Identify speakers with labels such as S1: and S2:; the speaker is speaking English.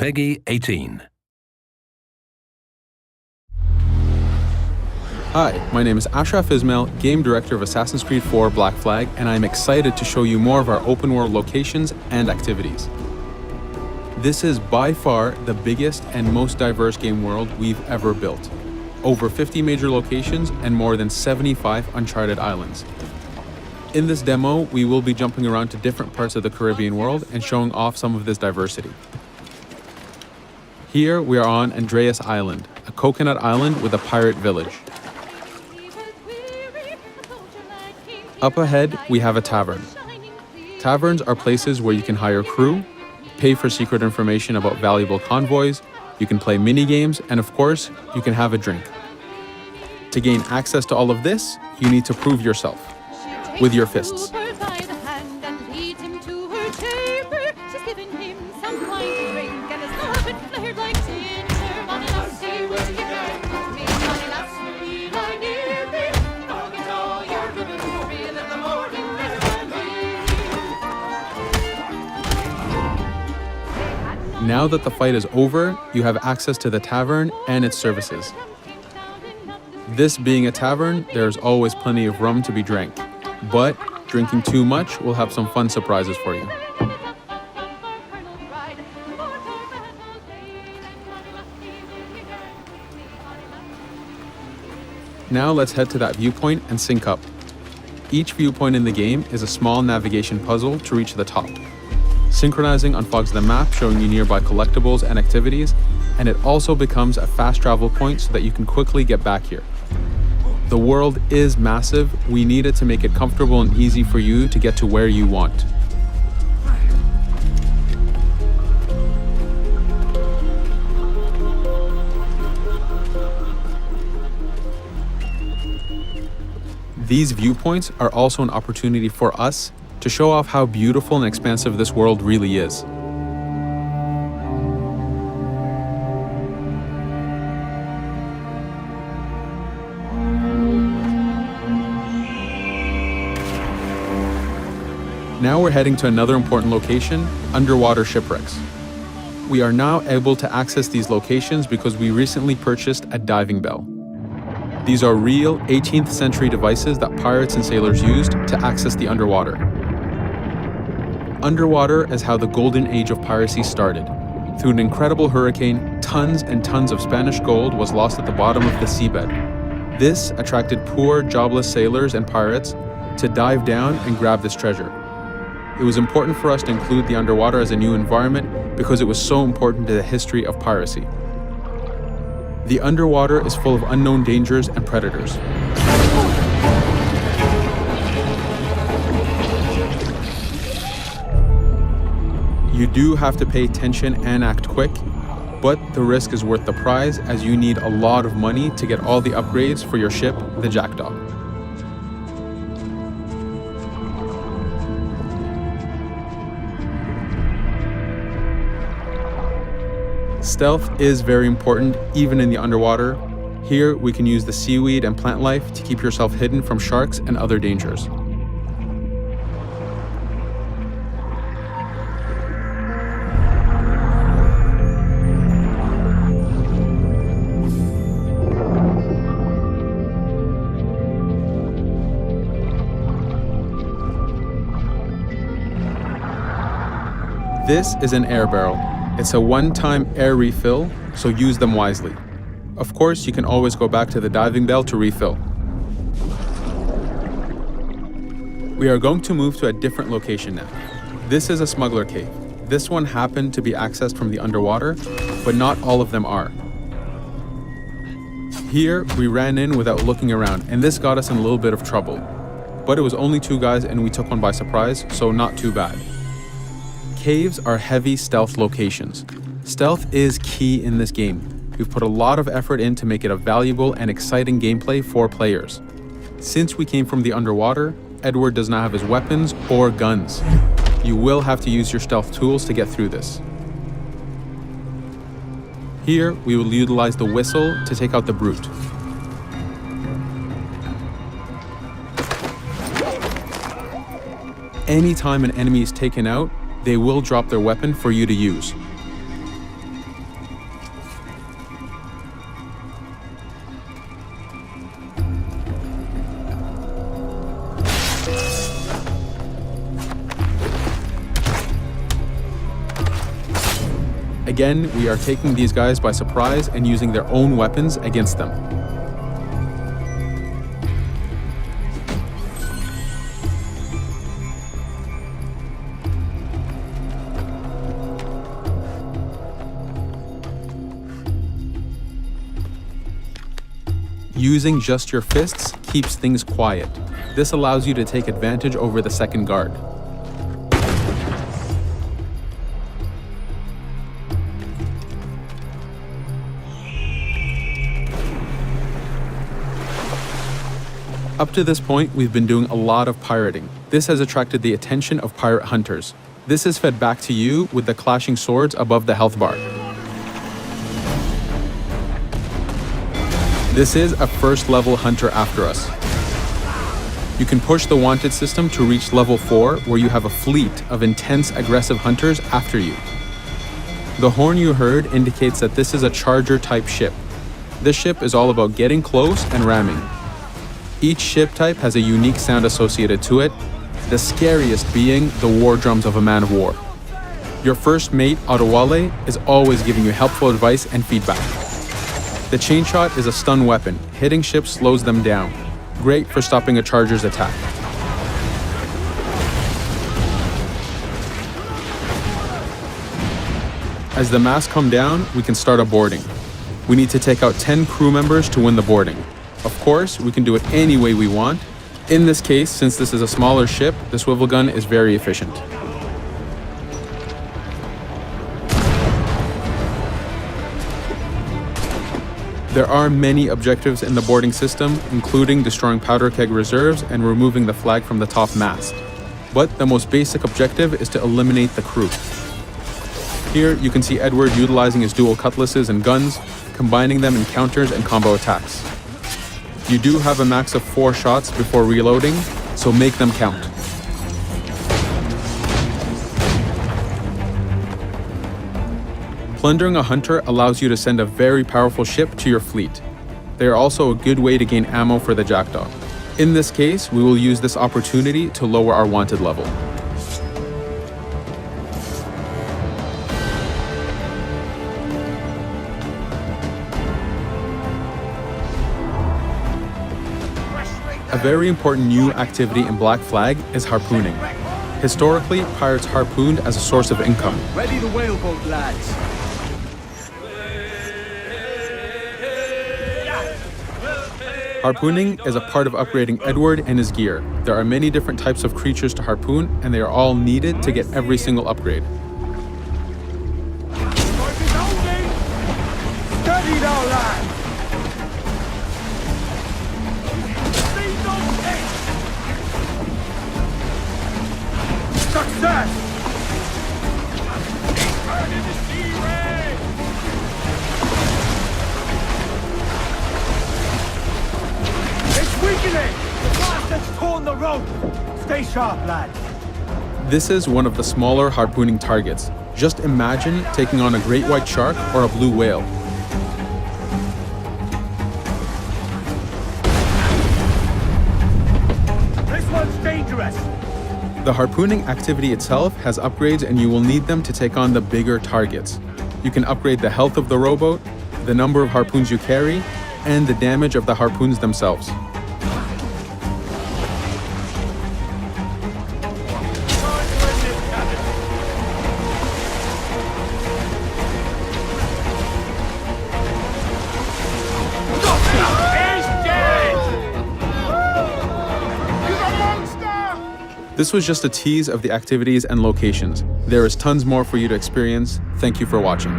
S1: PEGI 18.
S2: Hi, my name is Ashraf Ismail, Game Director of Assassin's Creed 4 Black Flag, and I'm excited to show you more of our open world locations and activities. This is by far the biggest and most diverse game world we've ever built. Over 50 major locations and more than 75 uncharted islands. In this demo, we will be jumping around to different parts of the Caribbean world and showing off some of this diversity. Here we are on Andreas Island, a coconut island with a pirate village. Up ahead, we have a tavern. Taverns are places where you can hire crew, pay for secret information about valuable convoys, you can play mini-games, and of course, you can have a drink. To gain access to all of this, you need to prove yourself with your fists. Now that the fight is over, you have access to the tavern and its services. This being a tavern, there's always plenty of rum to be drank, but drinking too much will have some fun surprises for you. Now let's head to that viewpoint and sync up. Each viewpoint in the game is a small navigation puzzle to reach the top. Synchronizing unfogs the map, showing you nearby collectibles and activities, and it also becomes a fast travel point so that you can quickly get back here. The world is massive. We need it to make it comfortable and easy for you to get to where you want. These viewpoints are also an opportunity for us to show off how beautiful and expansive this world really is. Now we're heading to another important location, underwater shipwrecks. We are now able to access these locations because we recently purchased a diving bell. These are real 18th century devices that pirates and sailors used to access the underwater. Underwater is how the golden age of piracy started. Through an incredible hurricane, tons and tons of Spanish gold was lost at the bottom of the seabed. This attracted poor, jobless sailors and pirates to dive down and grab this treasure. It was important for us to include the underwater as a new environment because it was so important to the history of piracy. The underwater is full of unknown dangers and predators. You do have to pay attention and act quick, but the risk is worth the prize as you need a lot of money to get all the upgrades for your ship, the Jackdaw. Stealth is very important even in the underwater. Here we can use the seaweed and plant life to keep yourself hidden from sharks and other dangers. This is an air barrel. It's a one-time air refill, so use them wisely. Of course, you can always go back to the diving bell to refill. We are going to move to a different location now. This is a smuggler cave. This one happened to be accessed from the underwater, but not all of them are. Here, we ran in without looking around, and this got us in a little bit of trouble. But it was only 2 guys and we took one by surprise, so not too bad. Caves are heavy stealth locations. Stealth is key in this game. We've put a lot of effort in to make it a valuable and exciting gameplay for players. Since we came from the underwater, Edward does not have his weapons or guns. You will have to use your stealth tools to get through this. Here, we will utilize the whistle to take out the brute. Anytime an enemy is taken out, they will drop their weapon for you to use. Again, we are taking these guys by surprise and using their own weapons against them. Using just your fists keeps things quiet. This allows you to take advantage over the second guard. Up to this point, we've been doing a lot of pirating. This has attracted the attention of pirate hunters. This is fed back to you with the clashing swords above the health bar. This is a first level hunter after us. You can push the wanted system to reach level 4, where you have a fleet of intense aggressive hunters after you. The horn you heard indicates that this is a charger type ship. This ship is all about getting close and ramming. Each ship type has a unique sound associated to it, the scariest being the war drums of a man of war. Your first mate, Adewale, is always giving you helpful advice and feedback. The chain shot is a stun weapon. Hitting ships slows them down. Great for stopping a charger's attack. As the masts come down, we can start a boarding. We need to take out 10 crew members to win the boarding. Of course, we can do it any way we want. In this case, since this is a smaller ship, the swivel gun is very efficient. There are many objectives in the boarding system, including destroying powder keg reserves and removing the flag from the top mast. But the most basic objective is to eliminate the crew. Here, you can see Edward utilizing his dual cutlasses and guns, combining them in counters and combo attacks. You do have a max of 4 shots before reloading, so make them count. Plundering a hunter allows you to send a very powerful ship to your fleet. They are also a good way to gain ammo for the Jackdaw. In this case, we will use this opportunity to lower our wanted level. A very important new activity in Black Flag is harpooning. Historically, pirates harpooned as a source of income.
S1: Ready the whaleboat, lads.
S2: Harpooning is a part of upgrading Edward and his gear. There are many different types of creatures to harpoon, and they are all needed to get every single upgrade.
S1: Steady now, lads. Success! It's weakening! The blast has torn the rope! Stay sharp, lads.
S2: This is one of the smaller harpooning targets. Just imagine taking on a great white shark or a blue whale.
S1: This one's dangerous!
S2: The harpooning activity itself has upgrades, and you will need them to take on the bigger targets. You can upgrade the health of the rowboat, the number of harpoons you carry, and the damage of the harpoons themselves. This was just a tease of the activities and locations. There is tons more for you to experience. Thank you for watching.